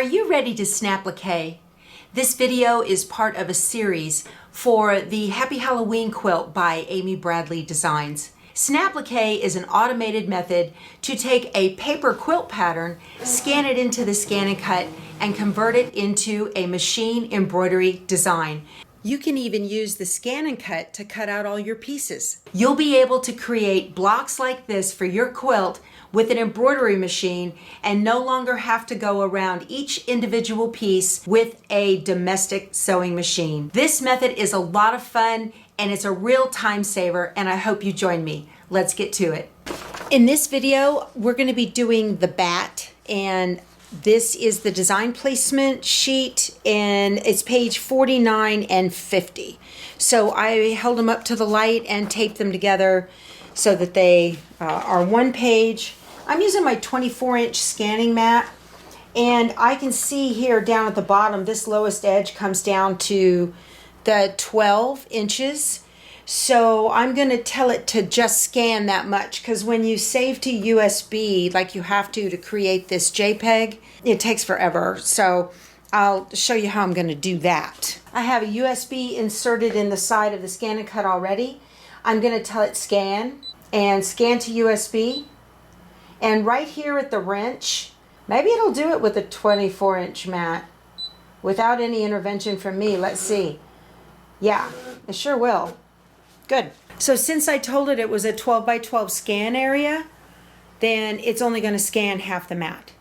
you ready to Snapplique? This video is part of a series for the Happy Halloween quilt by Amy Bradley Designs. Snapplique is an automated method to take a paper quilt pattern, scan it into the ScanNCut, and convert it into a machine embroidery design. You can even use the ScanNCut to cut out all your pieces. You'll be able to create blocks like this for your quilt with an embroidery machine and no longer have to go around each individual piece with a domestic sewing machine. This method is a lot of fun and it's a real time saver, and I hope you join me. Let's get to it. In this video, we're going to be doing the bat, and this is the design placement sheet, and it's page 49 and 50. So I held them up to the light and taped them together so that they are one page. I'm using my 24-inch scanning mat, and I can see here down at the bottom, this lowest edge comes down to the 12 inches. So I'm going to tell it to just scan that much, because when you save to USB, like you have to create this JPEG, it takes forever. So I'll show you how I'm going to do that. I have a USB inserted in the side of the ScanNCut already. I'm going to tell it scan and scan to USB. And right here at the wrench, maybe it'll do it with a 24-inch mat without any intervention from me. Let's see. Yeah, it sure will. Good. So since I told it was a 12 by 12 scan area, then it's only going to scan half the mat.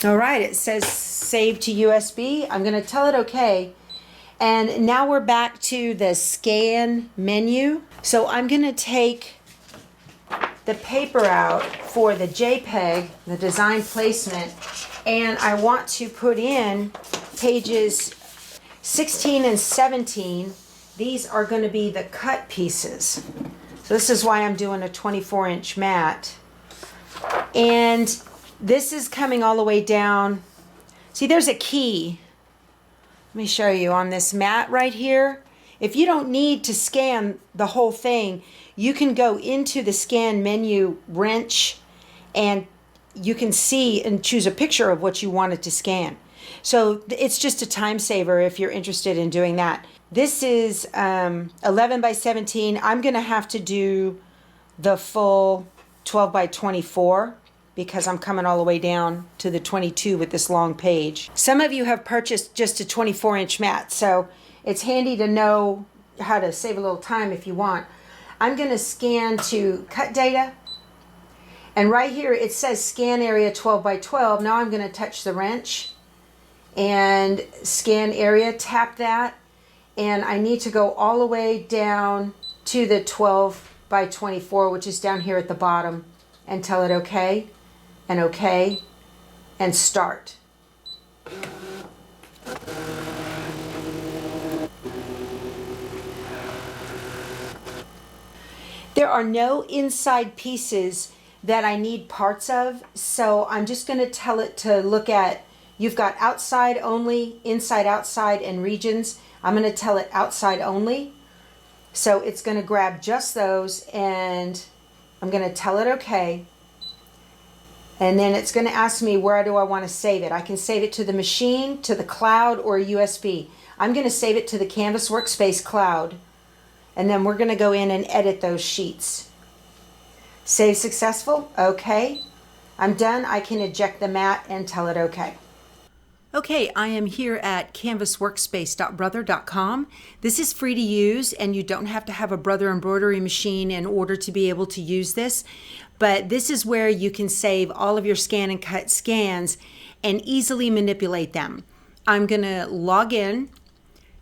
All right, it says save to USB. I'm going to tell it okay. And now we're back to the scan menu. So I'm going to take the paper out for the JPEG, the design placement, and I want to put in pages 16 and 17. These are going to be the cut pieces. So this is why I'm doing a 24-inch mat. And this is coming all the way down. See, there's a key. Let me show you on this mat right here. If you don't need to scan the whole thing, you can go into the scan menu wrench and you can see and choose a picture of what you wanted to scan. So it's just a time saver if you're interested in doing that. This is 11 by 17. I'm going to have to do the full 12 by 24 because I'm coming all the way down to the 22 with this long page. Some of you have purchased just a 24-inch mat, so it's handy to know how to save a little time if you want. I'm going to scan to cut data. And right here it says scan area 12 by 12. Now I'm going to touch the wrench and scan area, tap that, and I need to go all the way down to the 12 by 24, which is down here at the bottom, and tell it okay, and okay, and start. There are no inside pieces that I need parts of, so I'm just going to tell it to look at, you've got outside only, inside, outside, and regions. I'm going to tell it outside only. So it's going to grab just those, and I'm going to tell it okay. And then it's going to ask me where do I want to save it. I can save it to the machine, to the cloud, or USB. I'm going to save it to the Canvas Workspace cloud. And then we're going to go in and edit those sheets. Save successful. Okay. I'm done. I can eject the mat and tell it okay. Okay, I am here at canvasworkspace.brother.com. This is free to use, and you don't have to have a Brother embroidery machine in order to be able to use this. But this is where you can save all of your ScanNCut scans and easily manipulate them. I'm going to log in,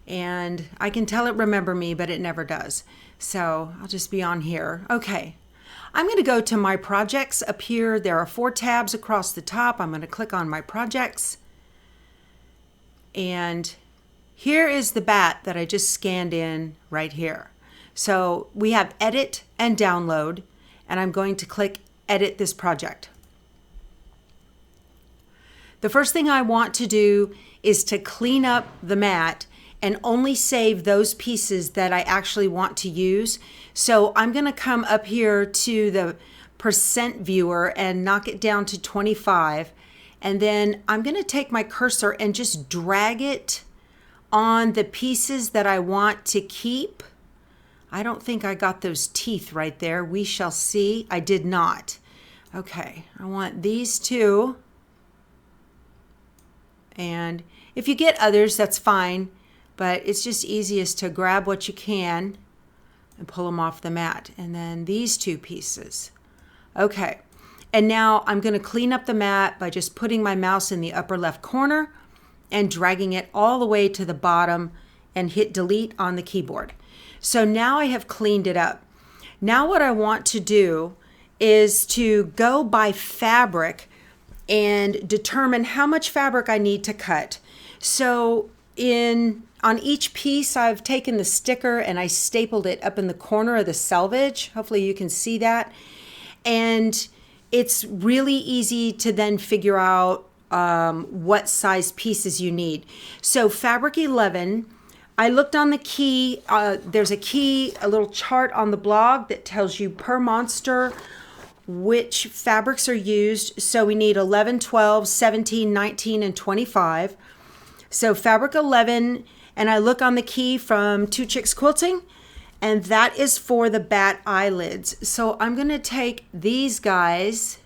and I can tell it remember me, but it never does. So I'll just be on here. Okay. I'm going to go to my projects up here. There are 4 tabs across the top. I'm going to click on my projects. And here is the bat that I just scanned in right here. So we have edit and download, and I'm going to click edit this project. The first thing I want to do is to clean up the mat and only save those pieces that I actually want to use. So I'm going to come up here to the viewer and knock it down to 25. And then I'm going to take my cursor and just drag it on the pieces that I want to keep. I don't think I got those teeth right there. We shall see. I did not. Okay, I want these two. And if you get others, that's fine. But it's just easiest to grab what you can and pull them off the mat. And then these two pieces. Okay, and now I'm going to clean up the mat by just putting my mouse in the upper left corner and dragging it all the way to the bottom and hit delete on the keyboard. So now I have cleaned it up. Now what I want to do is to go by fabric and determine how much fabric I need to cut. So on each piece, I've taken the sticker and I stapled it up in the corner of the selvage. Hopefully you can see that. And it's really easy to then figure out what size pieces you need. So fabric 11, I looked on the key. There's a little chart on the blog that tells you per monster which fabrics are used. So we need 11, 12, 17, 19, and 25. So fabric 11, and I look on the key from Two Chicks Quilting, and that is for the bat eyelids. So I'm going to take these guys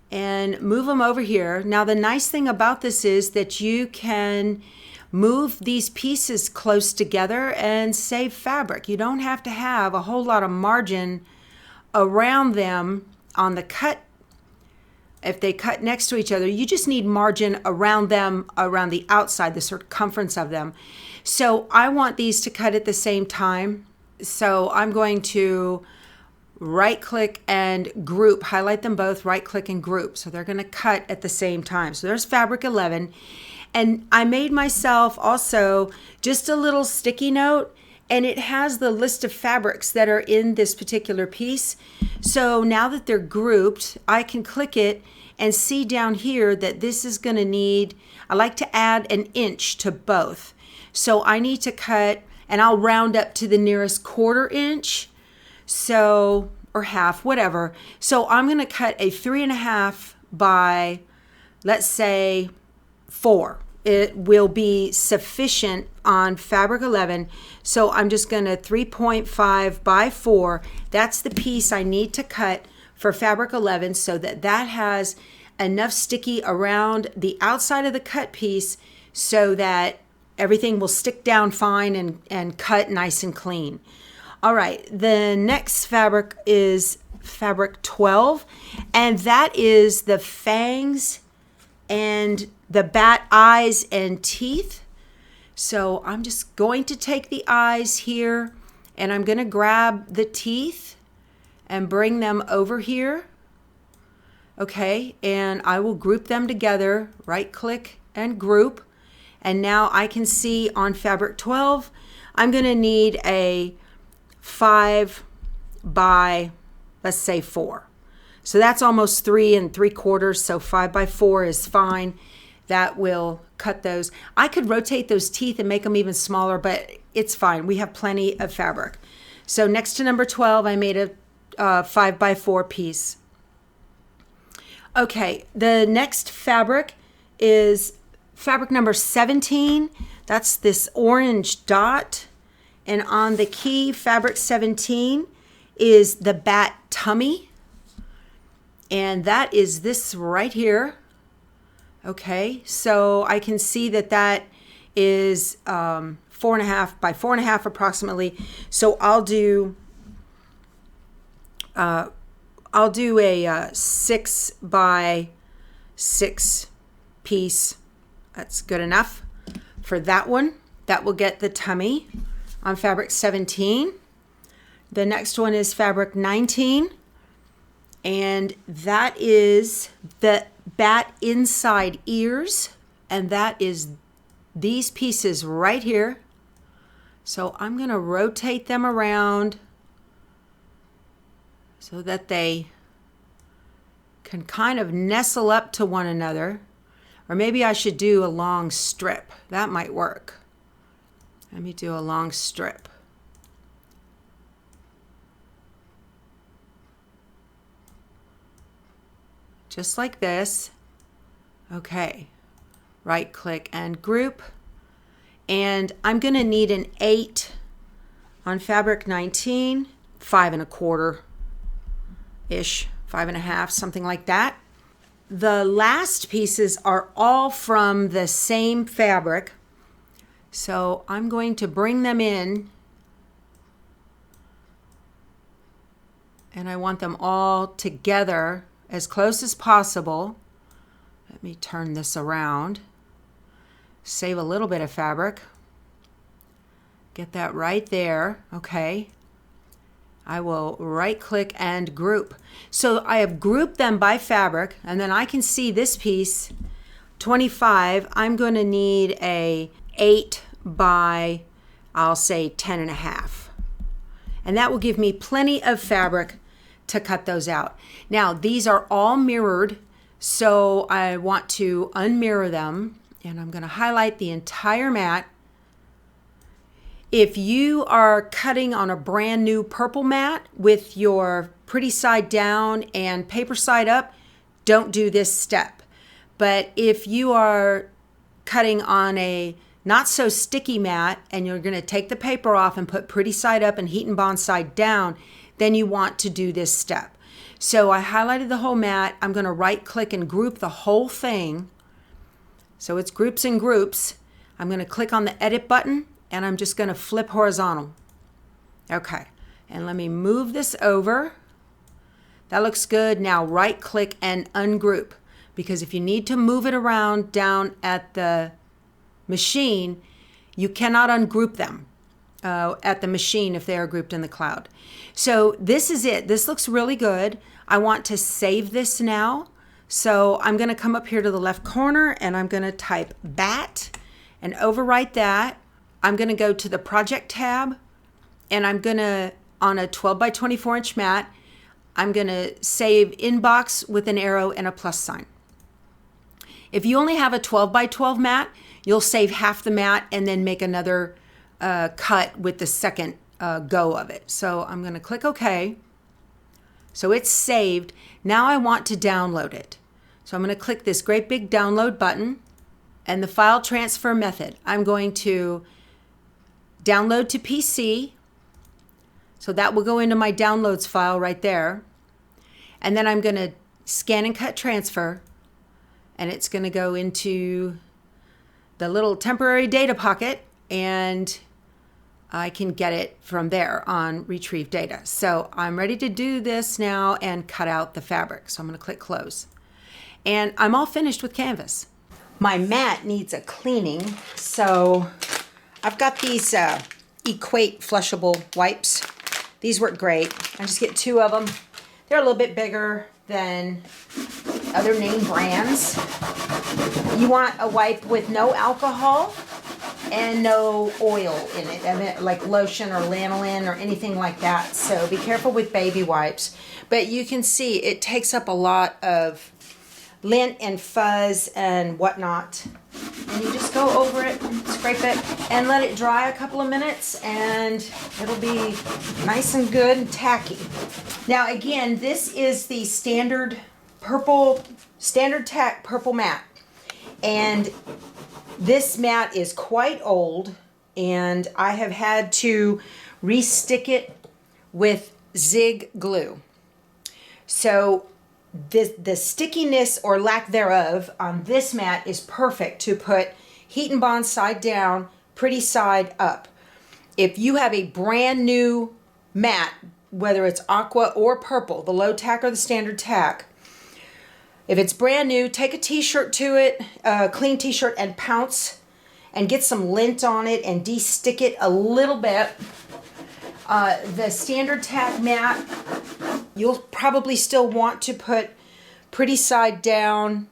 and move them over here. Now the nice thing about this is that you can move these pieces close together and save fabric. You don't have to have a whole lot of margin around them on the cut. If they cut next to each other, you just need margin around them, around the outside, the circumference of them. So I want these to cut at the same time. So I'm going to right click and group, highlight them both, right click and group. So they're going to cut at the same time. So there's fabric 11. And I made myself also just a little sticky note, and it has the list of fabrics that are in this particular piece. So now that they're grouped, I can click it and see down here that this is going to need, I like to add an inch to both. So I need to cut, and I'll round up to the nearest 1/4 inch. So, or half, whatever. So I'm going to cut a 3.5 by, let's say, 4. It will be sufficient on fabric 11. So I'm just going to 3.5 by 4. That's the piece I need to cut for fabric 11, so that that has enough sticky around the outside of the cut piece so that everything will stick down fine and cut nice and clean. All right, the next fabric is fabric 12, and that is the fangs and the bat eyes and teeth. So I'm just going to take the eyes here, and I'm going to grab the teeth and bring them over here. Okay, and I will group them together, right click and group. And now I can see on fabric 12, I'm going to need a 5 by, let's say, 4. So that's almost 3 3/4. So 5 by 4 is fine. That will cut those. I could rotate those teeth and make them even smaller, but it's fine. We have plenty of fabric. So next to number 12, I made a 5 by 4 piece. Okay, the next fabric is fabric number 17. That's this orange dot. And on the key, fabric 17 is the bat tummy. And that is this right here. Okay, so I can see that that is 4.5 by 4.5 approximately. So I'll do a 6 by 6 piece. That's good enough for that one. That will get the tummy on fabric 17. The next one is fabric 19, and that is the bat inside ears, and that is these pieces right here. So I'm going to rotate them around so that they can kind of nestle up to one another. Or maybe I should do a long strip. That might work. Let me do a long strip. just like this. Okay, right click and group. And I'm gonna need an 8 on fabric 19, 5 1/4-ish, 5 1/2, something like that. The last pieces are all from the same fabric. So I'm going to bring them in, and I want them all together as close as possible. Let me turn this around. Save a little bit of fabric. Get that right there. Okay. I will right click and group. So I have grouped them by fabric, and then I can see this piece, 25, I'm going to need a 8 by, I'll say 10 1/2. And that will give me plenty of fabric to cut those out. Now these are all mirrored, so I want to unmirror them, and I'm going to highlight the entire mat. If you are cutting on a brand new purple mat with your pretty side down and paper side up, don't do this step. But if you are cutting on a not so sticky mat and you're going to take the paper off and put pretty side up and heat and bond side down, then you want to do this step. So I highlighted the whole mat. I'm going to right click and group the whole thing. So it's groups and groups. I'm going to click on the edit button, and I'm just going to flip horizontal. Okay, and let me move this over. That looks good. Now right click and ungroup, because if you need to move it around down at the machine, you cannot ungroup them at the machine if they are grouped in the cloud. So this is it. This looks really good. I want to save this now. So I'm going to come up here to the left corner, and I'm going to type BAT and overwrite that. I'm going to go to the project tab, and I'm going to, on a 12 by 24 inch mat, I'm going to save inbox with an arrow and a plus sign. If you only have a 12 by 12 mat, you'll save half the mat and then make another cut with the second go of it. So I'm going to click OK. So it's saved. Now I want to download it. So I'm going to click this great big download button, and the file transfer method. I'm going to download to PC. So that will go into my downloads file right there. And then I'm going to ScanNCut transfer, and it's going to go into the little temporary data pocket, and I can get it from there on retrieve data. So I'm ready to do this now and cut out the fabric. So I'm going to click close. And I'm all finished with canvas. My mat needs a cleaning, so I've got these Equate flushable wipes. These work great. I just get 2 of them. They're a little bit bigger than other name brands. You want a wipe with no alcohol and no oil in it, I mean, like lotion or lanolin or anything like that. So be careful with baby wipes. But you can see it takes up a lot of lint and fuzz and whatnot. And you just go over it, scrape it, and let it dry a couple of minutes, and it'll be nice and good and tacky. Now again, this is the standard tack purple mat. And this mat is quite old, and I have had to re-stick it with Zig glue. So the stickiness or lack thereof on this mat is perfect to put heat and bond side down, pretty side up. If you have a brand new mat, whether it's aqua or purple, the low tack or the standard tack, if it's brand new, take a t-shirt to it, a clean t-shirt, and pounce and get some lint on it and de-stick it a little bit. The standard tack mat, you'll probably still want to put pretty side down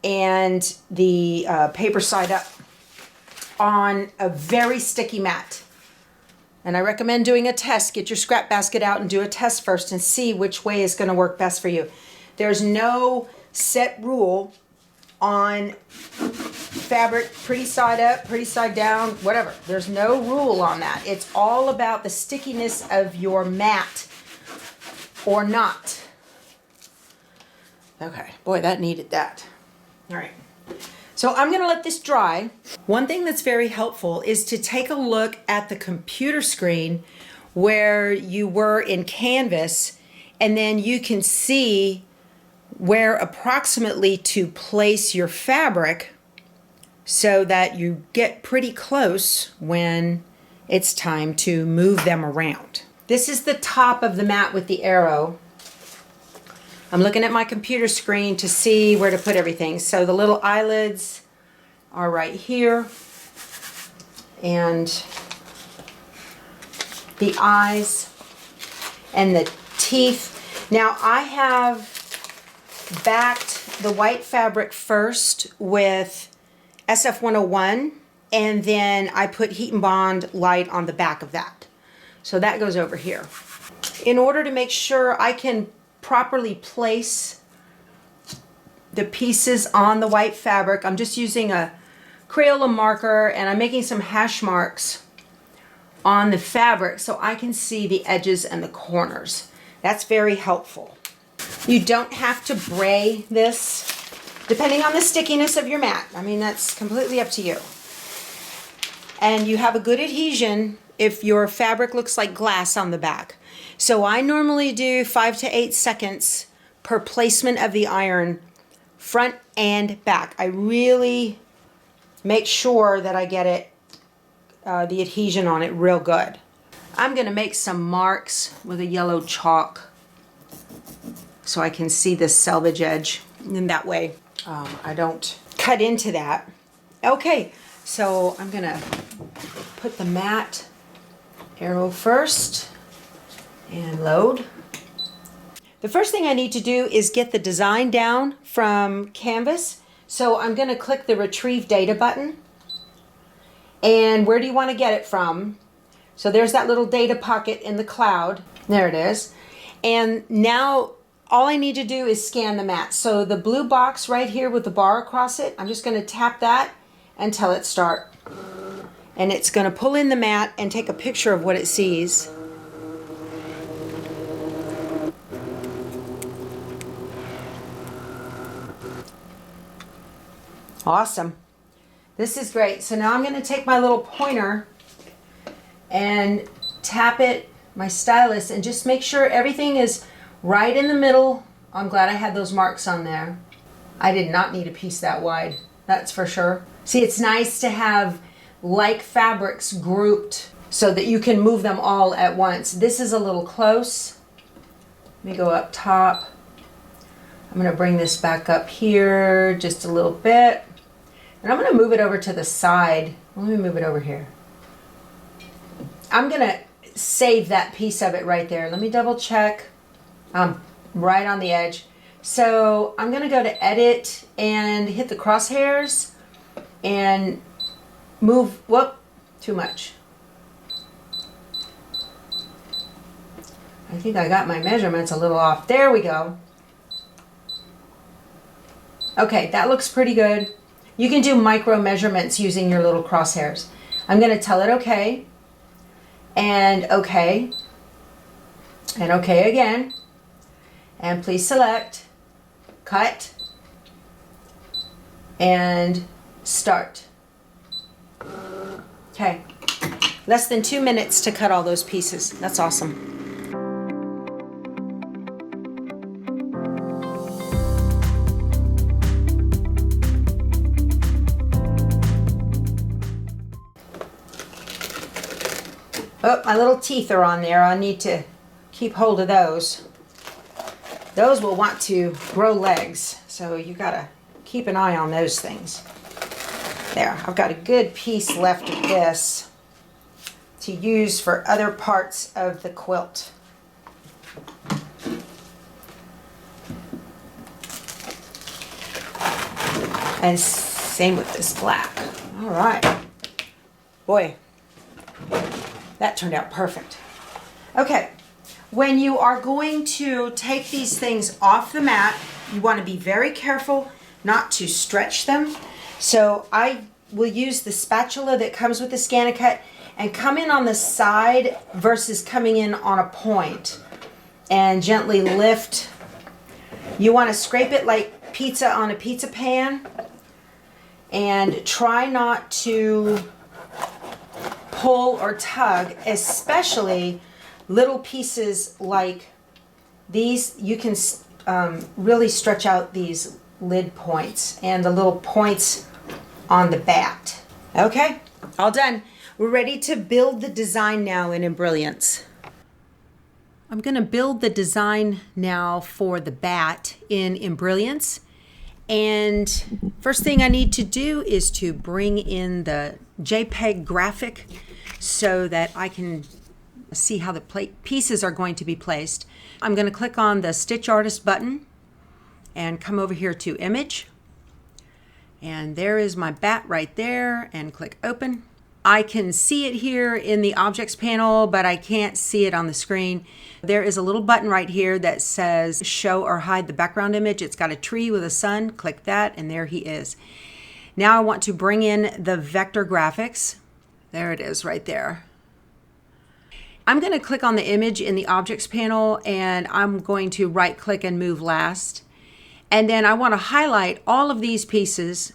and the paper side up on a very sticky mat. And I recommend doing a test. Get your scrap basket out and do a test first and see which way is going to work best for you. There's no set rule on fabric, pretty side up, pretty side down, whatever. There's no rule on that. It's all about the stickiness of your mat or not. Okay, boy, that needed that. All right. So I'm going to let this dry. One thing that's very helpful is to take a look at the computer screen where you were in Canvas, and then you can see where approximately to place your fabric so that you get pretty close when it's time to move them around. This is the top of the mat with the arrow. I'm looking at my computer screen to see where to put everything. So the little eyelids are right here, and the eyes and the teeth. Now I have backed the white fabric first with SF101, and then I put Heat and Bond light on the back of that. So that goes over here. In order to make sure I can properly place the pieces on the white fabric, I'm just using a Crayola marker, and I'm making some hash marks on the fabric so I can see the edges and the corners. That's very helpful. You don't have to bray this, depending on the stickiness of your mat. I mean, that's completely up to you. And you have a good adhesion if your fabric looks like glass on the back. So I normally do 5 to 8 seconds per placement of the iron, front and back. I really make sure that I get it, the adhesion on it real good. I'm gonna make some marks with a yellow chalk so I can see the selvage edge, and that way I don't cut into that. Okay, so I'm gonna put the mat arrow first and load. The first thing I need to do is get the design down from Canvas. So I'm going to click the Retrieve Data button. And where do you want to get it from? So there's that little data pocket in the cloud. There it is. And now all I need to do is scan the mat. So the blue box right here with the bar across it, I'm just going to tap that and tell it start. And it's going to pull in the mat and take a picture of what it sees. Awesome. This is great. So now I'm going to take my little pointer and tap it, my stylus, and just make sure everything is right in the middle. I'm glad I had those marks on there. I did not need a piece that wide, that's for sure. See, it's nice to have like fabrics grouped so that you can move them all at once. This is a little close. Let me go up top. I'm going to bring this back up here just a little bit. And I'm going to move it over to the side. Let me move it over here. I'm going to save that piece of it right there. Let me double check. Right on the edge. So I'm going to go to Edit and hit the crosshairs and move, whoop, too much. I think I got my measurements a little off. There we go. Okay, that looks pretty good. You can do micro measurements using your little crosshairs. I'm going to tell it okay, and okay, and okay again, and please select, cut, and start. Okay, less than 2 minutes to cut all those pieces. That's awesome. Oh, my little teeth are on there. I need to keep hold of those. Those will want to grow legs, so you gotta keep an eye on those things. There, I've got a good piece left of this to use for other parts of the quilt. And same with this black. All right. Boy, that turned out perfect. Okay, when you are going to take these things off the mat, you want to be very careful not to stretch them. So I will use the spatula that comes with the ScanNCut and come in on the side versus coming in on a point and gently lift You want to scrape it like pizza on a pizza pan, and try not to pull or tug, especially little pieces like these. You can really stretch out these lid points and the little points on the bat. Okay, all done. We're ready to build the design now in Embrilliance. I'm going to build the design now for the bat in Embrilliance. And first thing I need to do is to bring in the JPEG graphic so that I can see how the pieces are going to be placed. I'm going to click on the Stitch Artist button and come over here to Image. And there is my bat right there, and click Open. I can see it here in the Objects panel, but I can't see it on the screen. There is a little button right here that says Show or Hide the Background Image. It's got a tree with a sun. Click that, and there he is. Now I want to bring in the vector graphics. There it is right there. I'm going to click on the image in the Objects panel, and I'm going to right-click and move last. And then I want to highlight all of these pieces.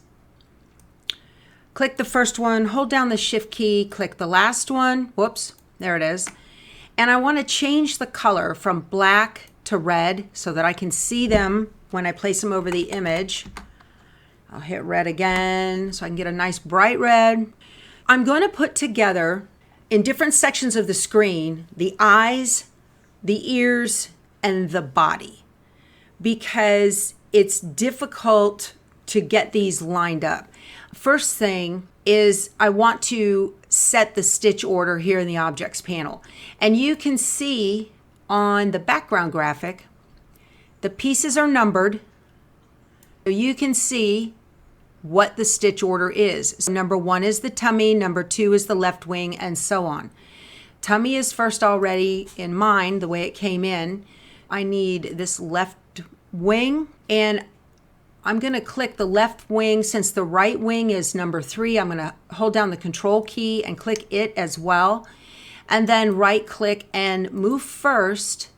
Click the first one, hold down the Shift key, click the last one. Whoops, there it is. And I want to change the color from black to red so that I can see them when I place them over the image. I'll hit red again so I can get a nice bright red. I'm going to put together in different sections of the screen the eyes, the ears, and the body, because it's difficult to get these lined up. First thing is I want to set the stitch order here in the Objects panel. And you can see on the background graphic, the pieces are numbered. So you can see what the stitch order is. So number 1 is the tummy, number 2 is the left wing, and so on. Tummy is first already in mine, the way it came in. I need this left wing, and I'm going to click the left wing. Since the right wing is number 3, I'm going to hold down the Control key and click it as well. And then right click and move first.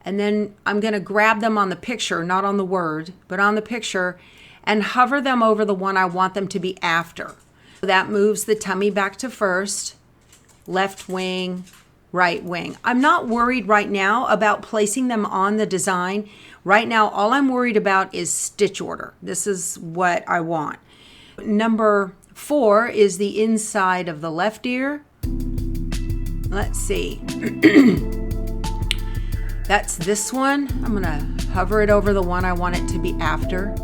And then I'm going to grab them on the picture, not on the word, but on the picture, and hover them over the one I want them to be after. So that moves the tummy back to first, left wing, right wing. I'm not worried right now about placing them on the design. Right now, all I'm worried about is stitch order. This is what I want. Number 4 is the inside of the left ear. Let's see. That's this one. I'm gonna hover it over the one I want it to be after.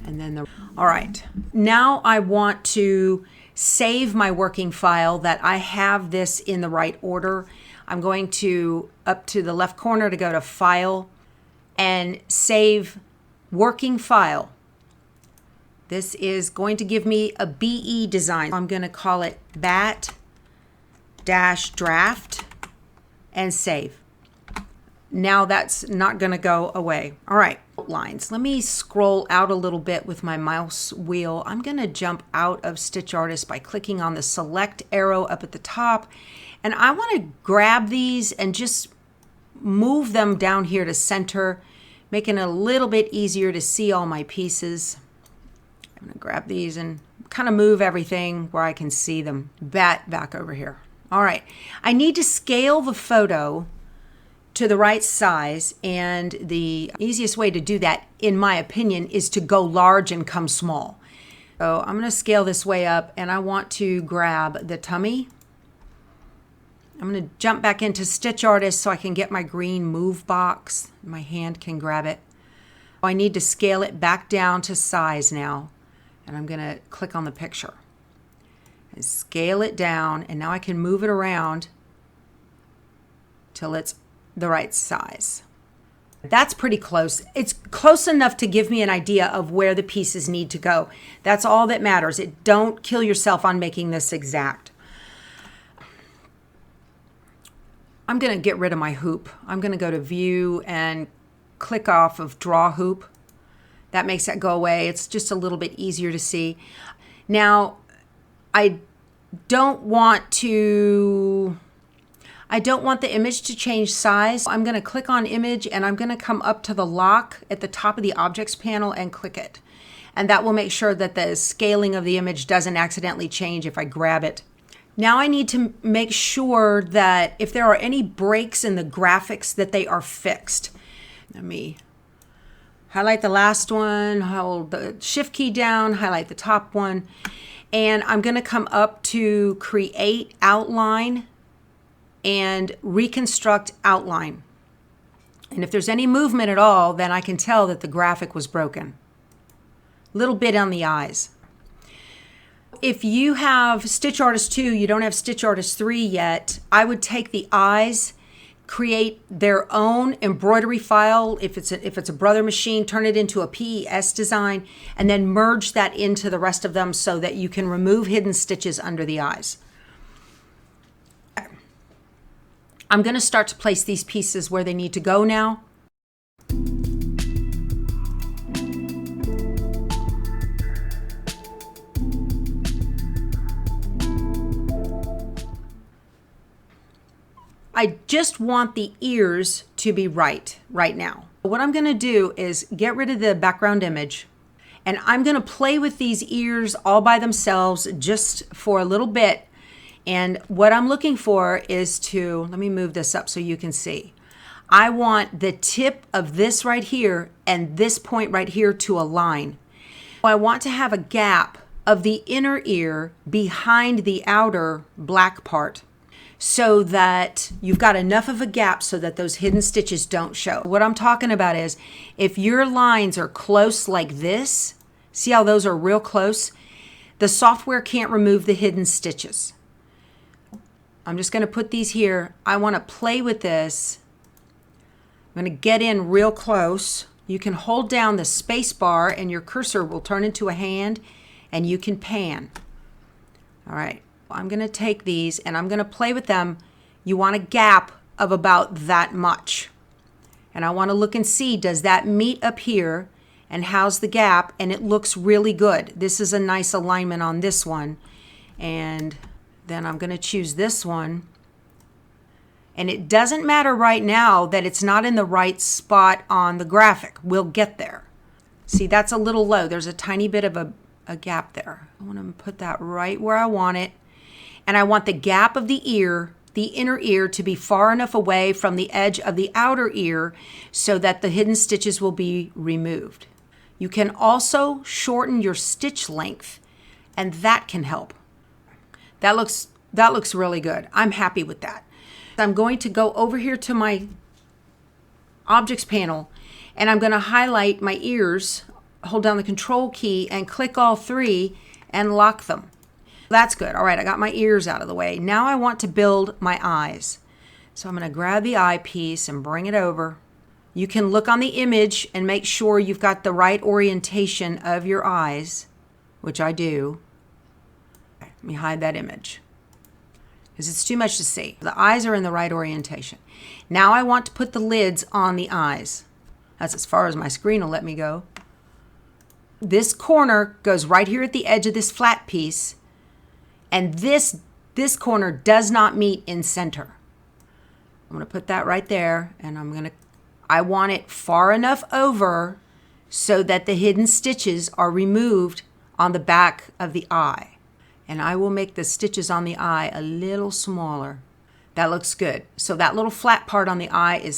And then all right. Now I want to save my working file that I have this in the right order. I'm going to up to the left corner to go to File and Save Working File. This is going to give me a BE design. I'm going to call it bat-draft and save. Now that's not going to go away. All right, lines. Let me scroll out a little bit with my mouse wheel. I'm going to jump out of Stitch Artist by clicking on the select arrow up at the top. And I want to grab these and just move them down here to center, making it a little bit easier to see all my pieces. I'm going to grab these and kind of move everything where I can see them. Back over here. All right. I need to scale the photo to the right size, and the easiest way to do that, in my opinion, is to go large and come small. So I'm going to scale this way up, and I want to grab the tummy. I'm going to jump back into Stitch Artist so I can get my green move box. My hand can grab it. I need to scale it back down to size now. And I'm going to click on the picture. And scale it down. And now I can move it around till it's the right size. That's pretty close. It's close enough to give me an idea of where the pieces need to go. That's all that matters. Don't kill yourself on making this exact. I'm going to get rid of my hoop. I'm going to go to View and click off of Draw Hoop. That makes that go away. It's just a little bit easier to see. Now, I don't want to I don't want the image to change size. I'm going to click on image and I'm going to come up to the lock at the top of the objects panel and click it. And that will make sure that the scaling of the image doesn't accidentally change if I grab it. Now I need to make sure that if there are any breaks in the graphics that they are fixed. Let me highlight the last one, hold the shift key down, highlight the top one, and I'm going to come up to create outline and reconstruct outline. And if there's any movement at all, then I can tell that the graphic was broken. A little bit on the eyes. If you have Stitch Artist 2, you don't have Stitch Artist 3 yet, I would take the eyes, create their own embroidery file. If it's a Brother machine, turn it into a PES design, and then merge that into the rest of them so that you can remove hidden stitches under the eyes. I'm going to start to place these pieces where they need to go now. I just want the ears to be right now. What I'm going to do is get rid of the background image, and I'm going to play with these ears all by themselves just for a little bit. And what I'm looking for is to, let me move this up so you can see. I want the tip of this right here and this point right here to align. I want to have a gap of the inner ear behind the outer black part, so that you've got enough of a gap so that those hidden stitches don't show. What I'm talking about is if your lines are close like this, see how those are real close? The software can't remove the hidden stitches. I'm just going to put these here. I want to play with this. I'm going to get in real close. You can hold down the space bar and your cursor will turn into a hand and you can pan. All right. I'm going to take these and I'm going to play with them. You want a gap of about that much. And I want to look and see, does that meet up here? And how's the gap? And it looks really good. This is a nice alignment on this one. And then I'm going to choose this one. And it doesn't matter right now that it's not in the right spot on the graphic. We'll get there. See, that's a little low. There's a tiny bit of a gap there. I want to put that right where I want it. And I want the gap of the ear, the inner ear, to be far enough away from the edge of the outer ear so that the hidden stitches will be removed. You can also shorten your stitch length, and that can help. That looks really good. I'm happy with that. I'm going to go over here to my objects panel, and I'm going to highlight my ears, hold down the control key, and click all three and lock them. That's good. All right, I got my ears out of the way. Now I want to build my eyes. So I'm going to grab the eye piece and bring it over. You can look on the image and make sure you've got the right orientation of your eyes, which I do. Let me hide that image because it's too much to see. The eyes are in the right orientation. Now I want to put the lids on the eyes. That's as far as my screen will let me go. This corner goes right here at the edge of this flat piece, and this corner does not meet in center. I'm going to put that right there, and I want it far enough over so that the hidden stitches are removed on the back of the eye. And I will make the stitches on the eye a little smaller. That looks good. So that little flat part on the eye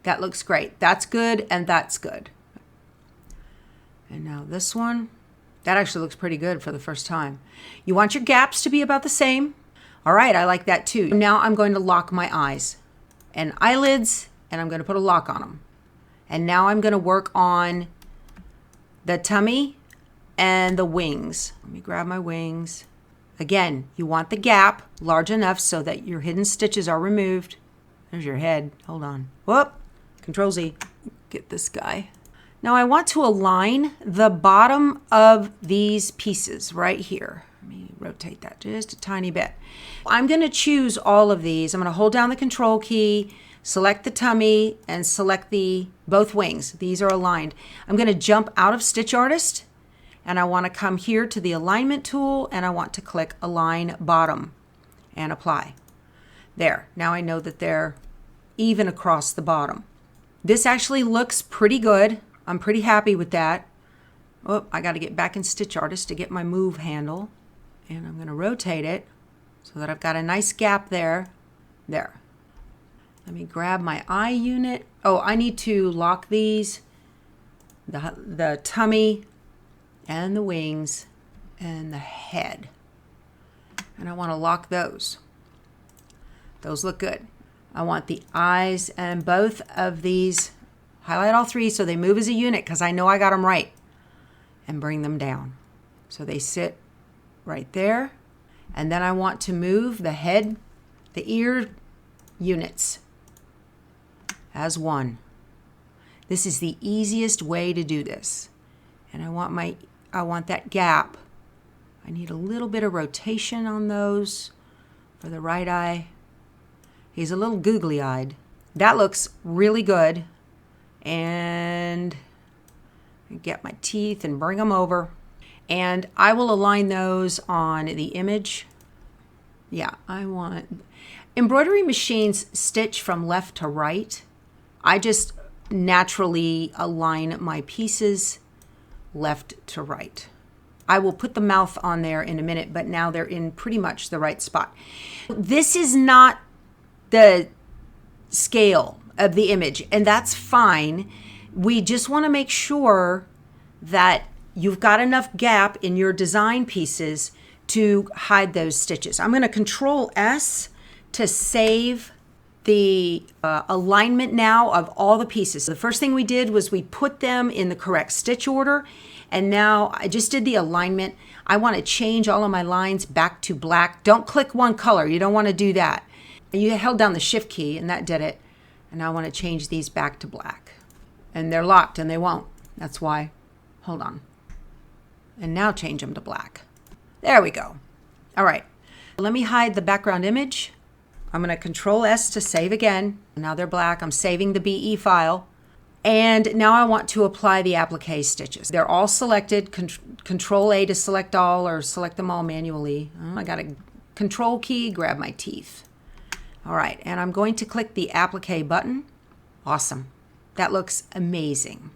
that looks great. That's good, and that's good. And now this one, that actually looks pretty good for the first time. You want your gaps to be about the same. All right, I like that too. Now I'm going to lock my eyes and eyelids, and I'm going to put a lock on them. And now I'm going to work on the tummy and the wings. Let me grab my wings. Again, you want the gap large enough so that your hidden stitches are removed. There's your head. Hold on. Whoop. Control Z. Get this guy. Now I want to align the bottom of these pieces right here. Let me rotate that just a tiny bit. I'm going to choose all of these. I'm going to hold down the control key, select the tummy, and select both wings. These are aligned. I'm going to jump out of Stitch Artist, and I want to come here to the alignment tool, and I want to click Align Bottom and apply. There, now I know that they're even across the bottom. This actually looks pretty good. I'm pretty happy with that. Oh, I got to get back in Stitch Artist to get my move handle. And I'm going to rotate it so that I've got a nice gap there. There. Let me grab my eye unit. Oh, I need to lock these. The tummy and the wings and the head. And I want to lock those. Those look good. I want the eyes and both of these. Highlight all three so they move as a unit because I know I got them right. And bring them down. So they sit right there. And then I want to move the head, the ear units as one. This is the easiest way to do this. And I want that gap. I need a little bit of rotation on those for the right eye. He's a little googly-eyed. That looks really good. And get my teeth and bring them over. And I will align those on the image. Yeah, I want... Embroidery machines stitch from left to right. I just naturally align my pieces left to right. I will put the mouth on there in a minute, but now they're in pretty much the right spot. This is not the scale of the image, and that's fine. We just want to make sure that you've got enough gap in your design pieces to hide those stitches. I'm going to Control S to save the alignment now of all the pieces. The first thing we did was we put them in the correct stitch order, and now I just did the alignment. I want to change all of my lines back to black. Don't click one color. You don't want to do that. You held down the Shift key and that did it. And I want to change these back to black. And they're locked and they won't. That's why. Hold on. And now change them to black. There we go. All right. Let me hide the background image. I'm going to Control S to save again. Now they're black. I'm saving the BE file. And now I want to apply the applique stitches. They're all selected. Control A to select all or select them all manually. I got a Control key, grab my teeth. All right, and I'm going to click the applique button. Awesome. That looks amazing.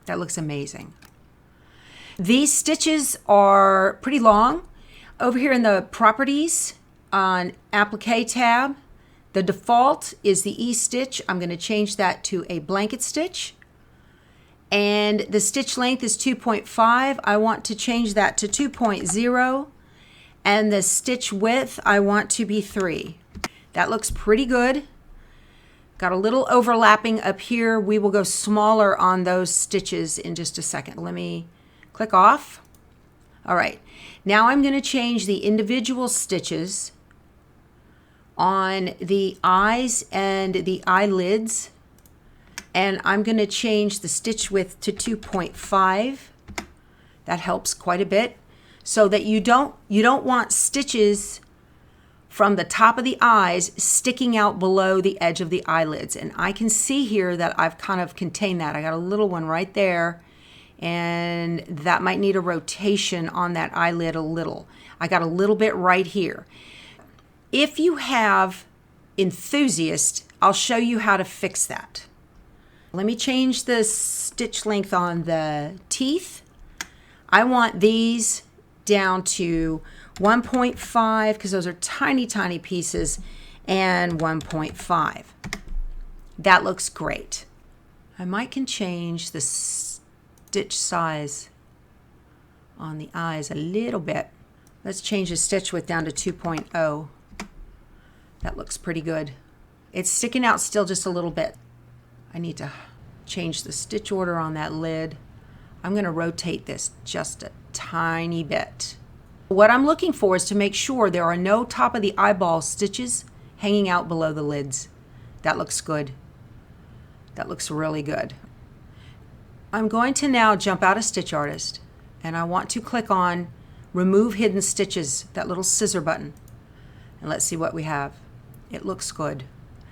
That looks amazing. These stitches are pretty long. Over here in the properties on applique tab, the default is the E stitch. I'm going to change that to a blanket stitch. And the stitch length is 2.5. I want to change that to 2.0. And the stitch width, I want to be 3. That looks pretty good. Got a little overlapping up here. We will go smaller on those stitches in just a second. Let me click off. All right, now I'm going to change the individual stitches on the eyes and the eyelids. And I'm going to change the stitch width to 2.5. That helps quite a bit. So that you don't want stitches from the top of the eyes sticking out below the edge of the eyelids. And I can see here that I've kind of contained that. I got a little one right there, and that might need a rotation on that eyelid a little. I got a little bit right here. If you have Enthusiast, I'll show you how to fix that. Let me change the stitch length on the teeth. I want these down to 1.5 because those are tiny, tiny pieces, and 1.5. That looks great. I might can change the stitch size on the eyes a little bit. Let's change the stitch width down to 2.0. That looks pretty good. It's sticking out still just a little bit. I need to change the stitch order on that lid. I'm going to rotate this just a tiny bit. What I'm looking for is to make sure there are no top of the eyeball stitches hanging out below the lids. That looks good. That looks really good. I'm going to now jump out of Stitch Artist, and I want to click on Remove Hidden Stitches, that little scissor button. And let's see what we have. It looks good.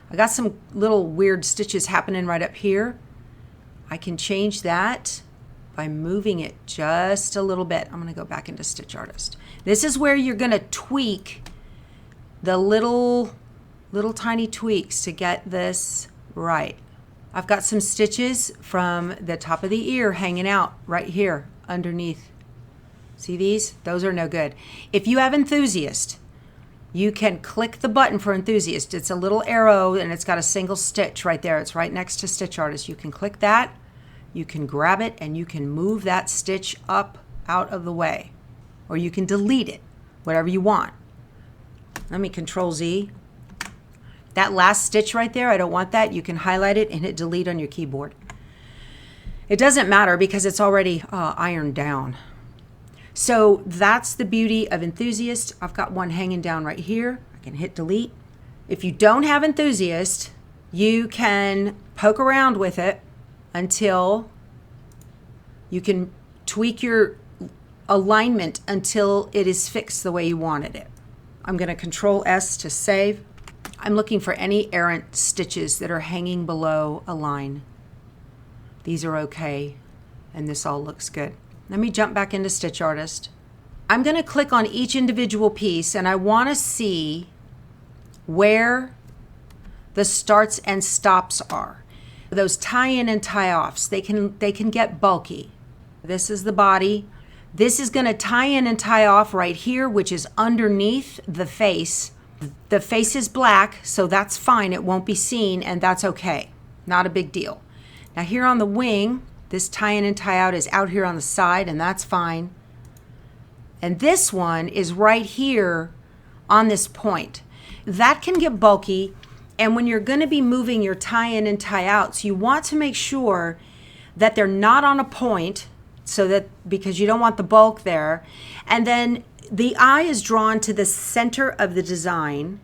I got some little weird stitches happening right up here. I can change that by moving it just a little bit. I'm going to go back into Stitch Artist. This is where you're going to tweak the little little tiny tweaks to get this right. I've got some stitches from the top of the ear hanging out right here underneath. See these? Those are no good. If you have Enthusiast, you can click the button for Enthusiast. It's a little arrow and it's got a single stitch right there. It's right next to Stitch Artist. You can click that, you can grab it, and you can move that stitch up out of the way. Or you can delete it, whatever you want. Let me Control Z. That last stitch right there, I don't want that. You can highlight it and hit delete on your keyboard. It doesn't matter because it's already ironed down. So that's the beauty of Enthusiast. I've got one hanging down right here. I can hit delete. If you don't have Enthusiast, you can poke around with it until you can tweak your alignment until it is fixed the way you wanted it. I'm going to Control S to save. I'm looking for any errant stitches that are hanging below a line. These are okay, and this all looks good. Let me jump back into Stitch Artist. I'm going to click on each individual piece, and I want to see where the starts and stops are. Those tie-in and tie-offs, they can get bulky. This is the body. This is going to tie in and tie off right here, which is underneath the face. The face is black, so that's fine. It won't be seen, and that's okay. Not a big deal. Now here on the wing, this tie in and tie out is out here on the side, and that's fine. And this one is right here on this point. That can get bulky, and when you're going to be moving your tie in and tie outs, you want to make sure that they're not on a point, so that because you don't want the bulk there. And then the eye is drawn to the center of the design.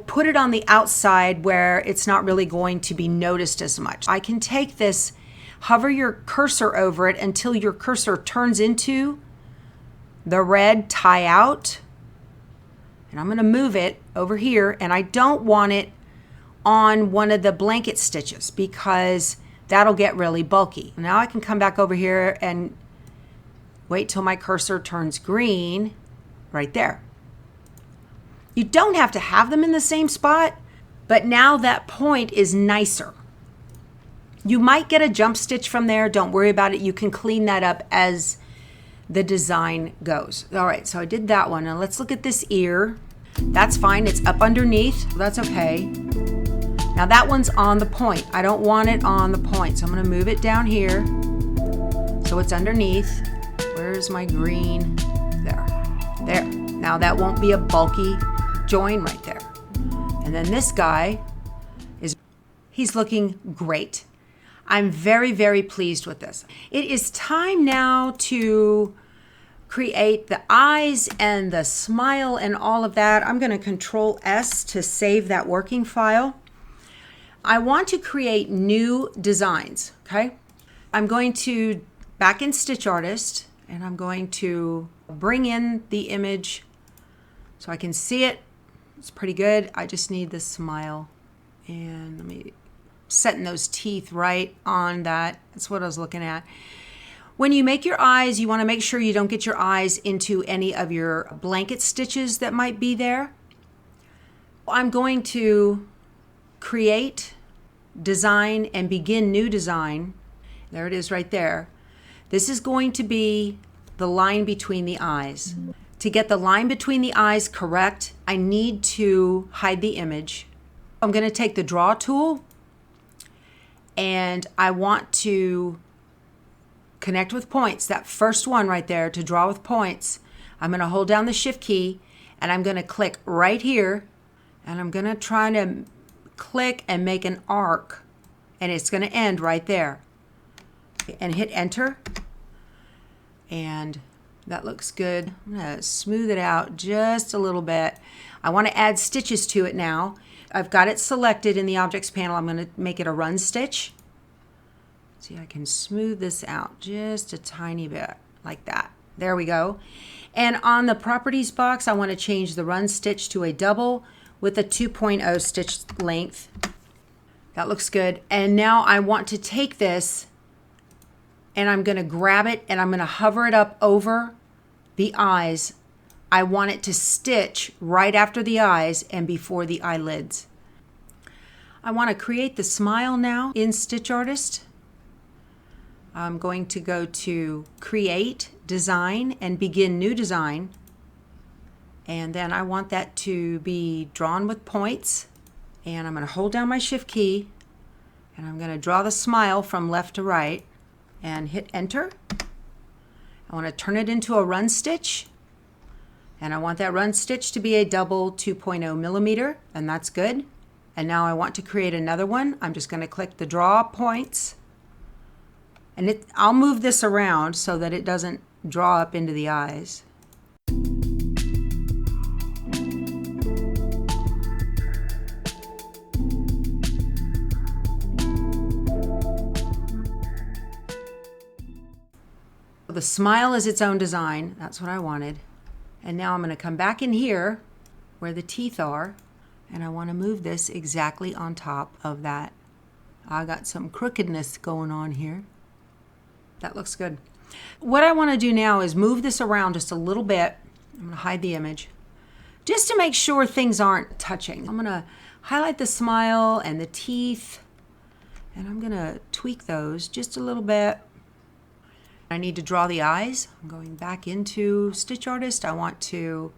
Put it on the outside where it's not really going to be noticed as much. I can take this, hover your cursor over it until your cursor turns into the red tie out. And I'm going to move it over here, and I don't want it on one of the blanket stitches because that'll get really bulky. Now I can come back over here and wait till my cursor turns green right there. You don't have to have them in the same spot, but now that point is nicer. You might get a jump stitch from there. Don't worry about it. You can clean that up as the design goes. All right, so I did that one. Now let's look at this ear. That's fine. It's up underneath. That's okay. Now that one's on the point. I don't want it on the point, so I'm going to move it down here so it's underneath. Where's my green? There. There. Now that won't be a bulky join right there. And then this guy he's looking great. I'm very, very pleased with this. It is time now to create the eyes and the smile and all of that. I'm going to Control S to save that working file. I want to create new designs, okay? I'm going to back in Stitch Artist, and I'm going to bring in the image so I can see it. It's pretty good. I just need the smile. And let me setting those teeth right on that. That's what I was looking at. When you make your eyes, you want to make sure you don't get your eyes into any of your blanket stitches that might be there. I'm going to create, design, and begin new design. There it is right there. This is going to be the line between the eyes. To get the line between the eyes correct, I need to hide the image. I'm going to take the draw tool, and I want to connect with points. That first one right there, to draw with points. I'm going to hold down the shift key, and I'm going to click right here, and I'm going to try to click and make an arc, and it's going to end right there. And hit enter, and that looks good. I'm going to smooth it out just a little bit. I want to add stitches to it now. I've got it selected in the objects panel. I'm going to make it a run stitch. See, I can smooth this out just a tiny bit like that. There we go. And on the properties box, I want to change the run stitch to a double with a 2.0 stitch length. That looks good. And now I want to take this, and I'm going to grab it, and I'm going to hover it up over the eyes I want it to stitch right after the eyes and before the eyelids. I want to create the smile now in Stitch Artist. I'm going to go to Create, Design, and Begin New Design. And then I want that to be drawn with points. And I'm going to hold down my Shift key, and I'm going to draw the smile from left to right and hit Enter. I want to turn it into a run stitch. And I want that run stitch to be a double 2.0 millimeter, and that's good. And now I want to create another one. I'm just going to click the draw points. And I'll move this around so that it doesn't draw up into the eyes. The smile is its own design. That's what I wanted. And now I'm going to come back in here where the teeth are, and I want to move this exactly on top of that. I got some crookedness going on here. That looks good. What I want to do now is move this around just a little bit. I'm going to hide the image just to make sure things aren't touching. I'm going to highlight the smile and the teeth, and I'm going to tweak those just a little bit. I need to draw the eyes. I'm going back into Stitch Artist. I want to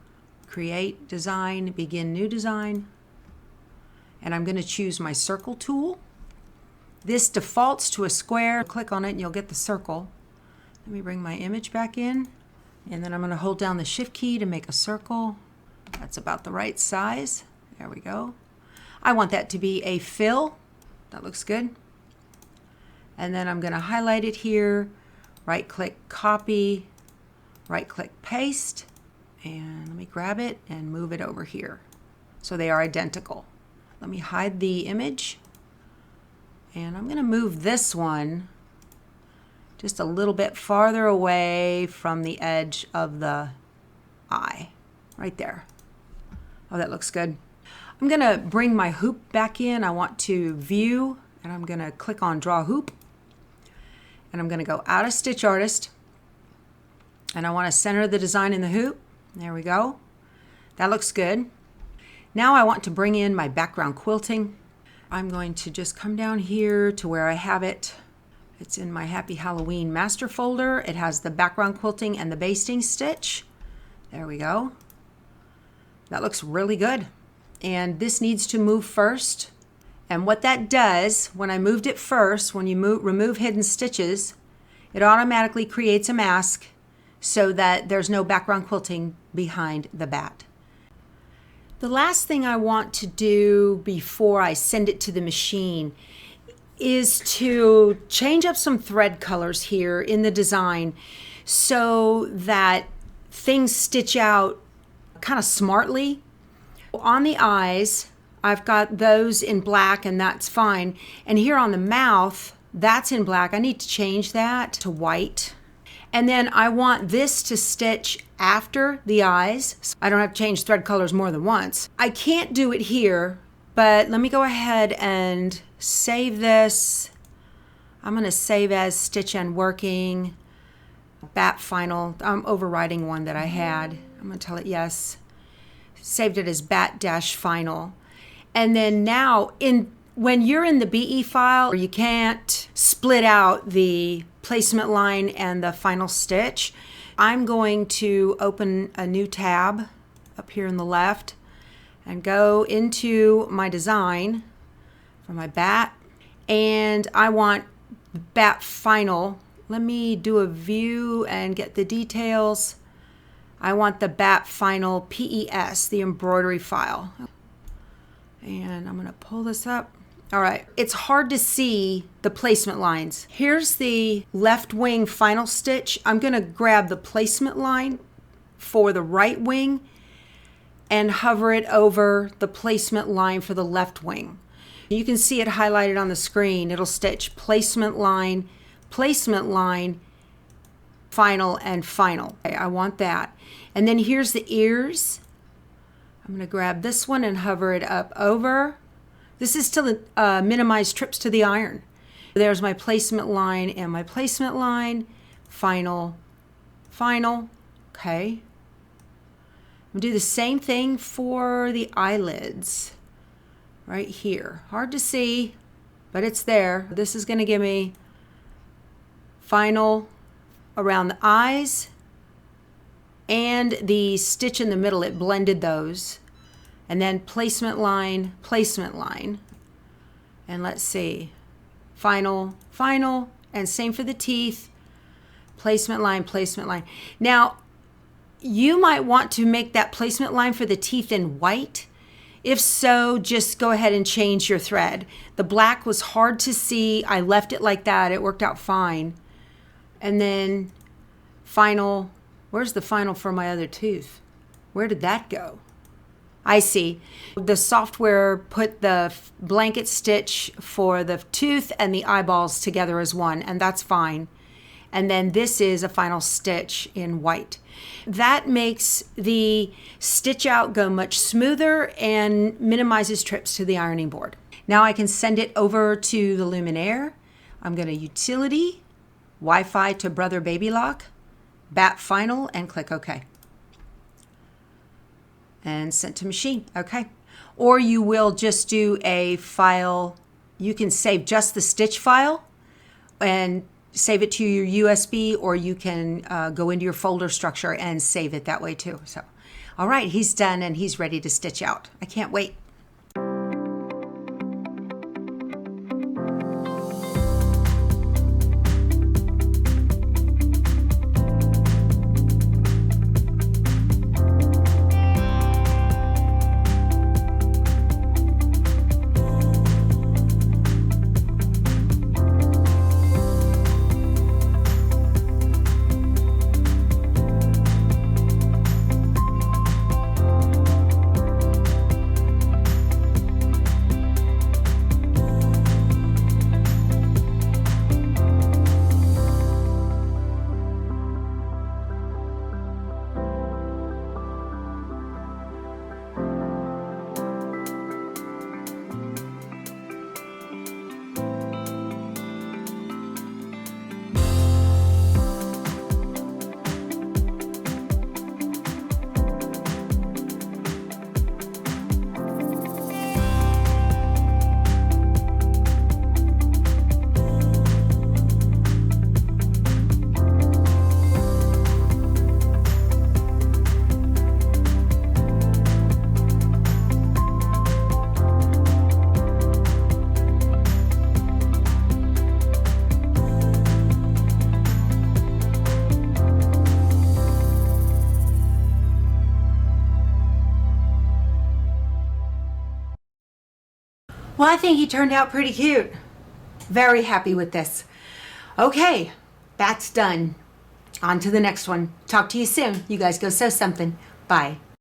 Create, Design, Begin New Design. And I'm going to choose my circle tool. This defaults to a square. Click on it and you'll get the circle. Let me bring my image back in. And then I'm going to hold down the Shift key to make a circle. That's about the right size. There we go. I want that to be a fill. That looks good. And then I'm going to highlight it here. Right click, copy, right click, paste, and let me grab it and move it over here. So they are identical. Let me hide the image, and I'm going to move this one just a little bit farther away from the edge of the eye, right there. Oh, that looks good. I'm going to bring my hoop back in. I want to view, and I'm going to click on Draw Hoop. And I'm going to go out of Stitch Artist, and I want to center the design in the hoop. There we go. That looks good. Now I want to bring in my background quilting. I'm going to just come down here to where I have it. It's in my Happy Halloween master folder. It has the background quilting and the basting stitch. There we go. That looks really good. And this needs to move first. And what that does, when I moved it first, when you remove hidden stitches, it automatically creates a mask so that there's no background quilting behind the bat. The last thing I want to do before I send it to the machine is to change up some thread colors here in the design so that things stitch out kind of smartly. On the eyes, I've got those in black, and that's fine. And here on the mouth, that's in black. I need to change that to white. And then I want this to stitch after the eyes. So I don't have to change thread colors more than once. I can't do it here, but let me go ahead and save this. I'm going to save as Stitch and Working, Bat Final. I'm overriding one that I had. I'm going to tell it yes. Saved it as Bat-Final. And then now, when you're in the BE file, you can't split out the placement line and the final stitch. I'm going to open a new tab up here on the left and go into my design for my bat. And I want Bat Final. Let me do a view and get the details. I want the Bat Final PES, the embroidery file. And I'm going to pull this up. All right, it's hard to see the placement lines. Here's the left wing final stitch. I'm going to grab the placement line for the right wing and hover it over the placement line for the left wing. You can see it highlighted on the screen. It'll stitch placement line, final, and final. Okay, I want that. And then here's the ears. I'm going to grab this one and hover it up over. This is to minimize trips to the iron. There's my placement line and my placement line. Final, final. Okay. I'm gonna do the same thing for the eyelids right here. Hard to see, but it's there. This is gonna give me final around the eyes and the stitch in the middle. It blended those. And then placement line, and let's see, final, and same for the teeth, placement line. Now, you might want to make that placement line for the teeth in white. If so, just go ahead and change your thread. The black was hard to see. I left it like that. It worked out fine. And then final, where's the final for my other tooth? Where did that go? I see. The software put the blanket stitch for the tooth and the eyeballs together as one, and that's fine. And then this is a final stitch in white. That makes the stitch out go much smoother and minimizes trips to the ironing board. Now I can send it over to the Luminaire. I'm going to Utility, Wi-Fi to Brother Baby Lock, Bat Final, and click OK. And sent to machine. Okay. Or you will just do a file. You can save just the stitch file and save it to your USB, or you can go into your folder structure and save it that way too. So, all right, he's done and he's ready to stitch out. I can't wait. Well, I think he turned out pretty cute. Very happy with this. Okay, that's done. On to the next one. Talk to you soon. You guys go sew something. Bye.